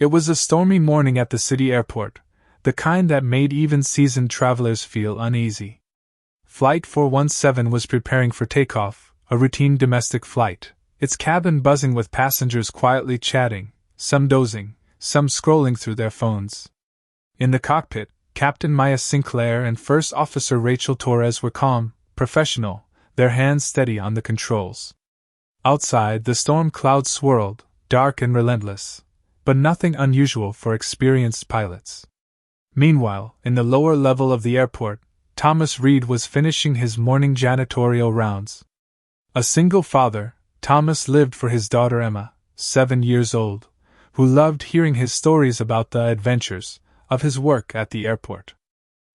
It was a stormy morning at the city airport, the kind that made even seasoned travelers feel uneasy. Flight 417 was preparing for takeoff, a routine domestic flight, its cabin buzzing with passengers quietly chatting, some dozing, some scrolling through their phones. In the cockpit, Captain Maya Sinclair and First Officer Rachel Torres were calm, professional, their hands steady on the controls. Outside, the storm clouds swirled, dark and relentless, but nothing unusual for experienced pilots. Meanwhile, in the lower level of the airport, Thomas Reed was finishing his morning janitorial rounds. A single father, Thomas lived for his daughter Emma, 7 years old, who loved hearing his stories about the adventures of his work at the airport.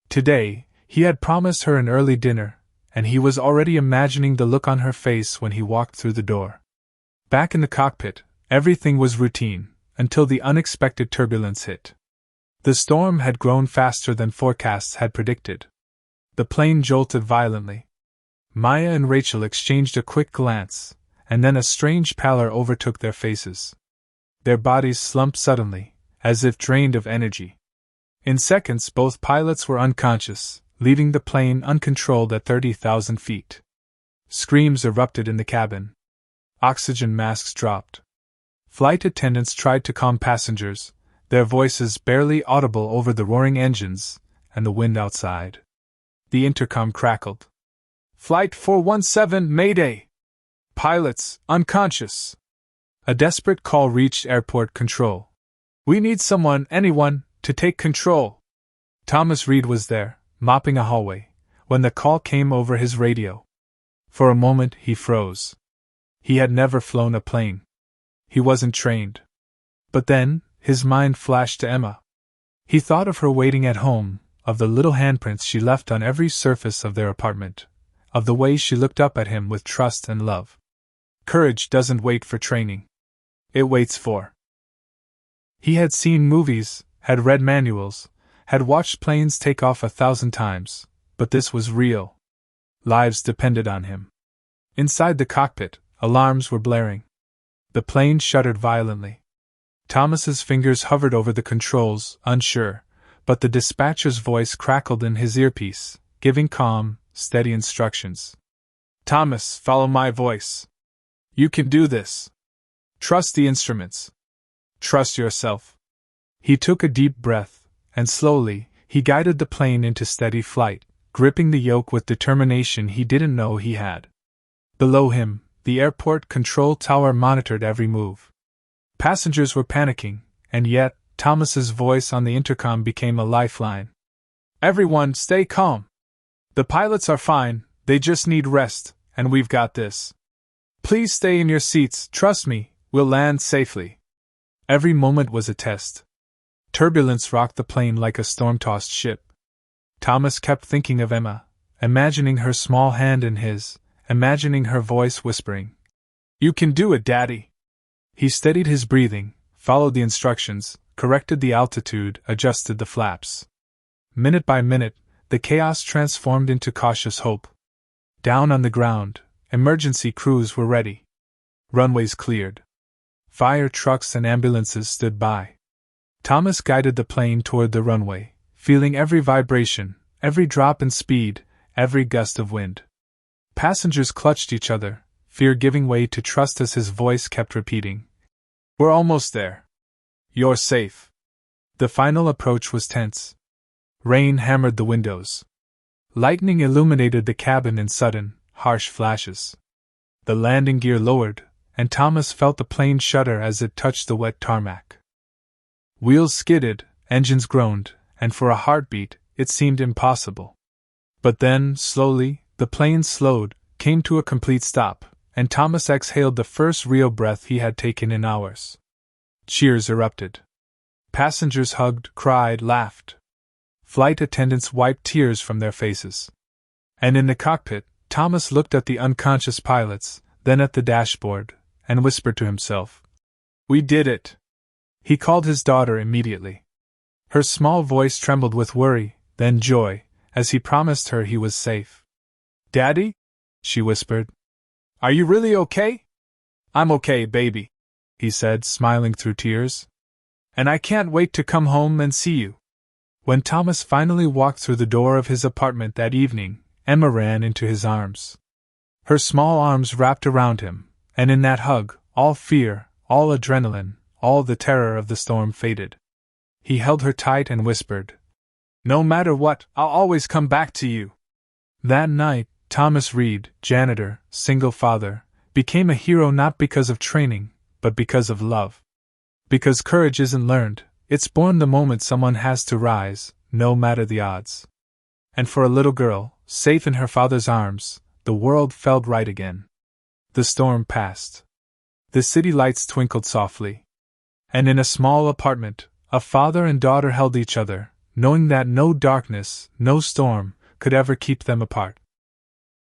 Today, he had promised her an early dinner, and he was already imagining the look on her face when he walked through the door. Back in the cockpit, everything was routine, until the unexpected turbulence hit. The storm had grown faster than forecasts had predicted. The plane jolted violently. Maya and Rachel exchanged a quick glance, and then a strange pallor overtook their faces. Their bodies slumped suddenly, as if drained of energy. In seconds, both pilots were unconscious, leaving the plane uncontrolled at 30,000 feet. Screams erupted in the cabin. Oxygen masks dropped. Flight attendants tried to calm passengers, their voices barely audible over the roaring engines and the wind outside. The intercom crackled. "Flight 417, Mayday! Pilots, unconscious!" A desperate call reached airport control. "We need someone, anyone, to take control." Thomas Reed was there, mopping a hallway, when the call came over his radio. For a moment he froze. He had never flown a plane. He wasn't trained. But then, his mind flashed to Emma. He thought of her waiting at home, of the little handprints she left on every surface of their apartment, of the way she looked up at him with trust and love. Courage doesn't wait for training. It waits for. He had seen movies, had read manuals, had watched planes take off 1,000 times, but this was real. Lives depended on him. Inside the cockpit, alarms were blaring. The plane shuddered violently. Thomas's fingers hovered over the controls, unsure, but the dispatcher's voice crackled in his earpiece, giving calm, steady instructions. "Thomas, follow my voice. You can do this. Trust the instruments. Trust yourself." He took a deep breath, and slowly, he guided the plane into steady flight, gripping the yoke with determination he didn't know he had. Below him, the airport control tower monitored every move. Passengers were panicking, and yet, Thomas's voice on the intercom became a lifeline. "Everyone, stay calm. The pilots are fine, they just need rest, and we've got this. Please stay in your seats, trust me, we'll land safely." Every moment was a test. Turbulence rocked the plane like a storm-tossed ship. Thomas kept thinking of Emma, imagining her small hand in his, imagining her voice whispering, "You can do it, Daddy." He steadied his breathing, followed the instructions, corrected the altitude, adjusted the flaps. Minute by minute, the chaos transformed into cautious hope. Down on the ground, emergency crews were ready. Runways cleared. Fire trucks and ambulances stood by. Thomas guided the plane toward the runway, feeling every vibration, every drop in speed, every gust of wind. Passengers clutched each other, fear giving way to trust as his voice kept repeating, "We're almost there. You're safe." The final approach was tense. Rain hammered the windows. Lightning illuminated the cabin in sudden, harsh flashes. The landing gear lowered, and Thomas felt the plane shudder as it touched the wet tarmac. Wheels skidded, engines groaned, and for a heartbeat, it seemed impossible. But then, slowly, the plane slowed, came to a complete stop, and Thomas exhaled the first real breath he had taken in hours. Cheers erupted. Passengers hugged, cried, laughed. Flight attendants wiped tears from their faces. And in the cockpit, Thomas looked at the unconscious pilots, then at the dashboard, and whispered to himself, "We did it." He called his daughter immediately. Her small voice trembled with worry, then joy, as he promised her he was safe. "Daddy?" she whispered. "Are you really okay?" "I'm okay, baby," he said, smiling through tears. And I can't wait to come home and see you. When Thomas finally walked through the door of his apartment that evening, Emma ran into his arms. Her small arms wrapped around him, and in that hug, all fear, all adrenaline, all the terror of the storm faded. He held her tight and whispered, "No matter what, I'll always come back to you." That night, Thomas Reed, janitor, single father, became a hero not because of training, but because of love. Because courage isn't learned, it's born the moment someone has to rise, no matter the odds. And for a little girl, safe in her father's arms, the world felt right again. The storm passed. The city lights twinkled softly. And in a small apartment, a father and daughter held each other, knowing that no darkness, no storm, could ever keep them apart.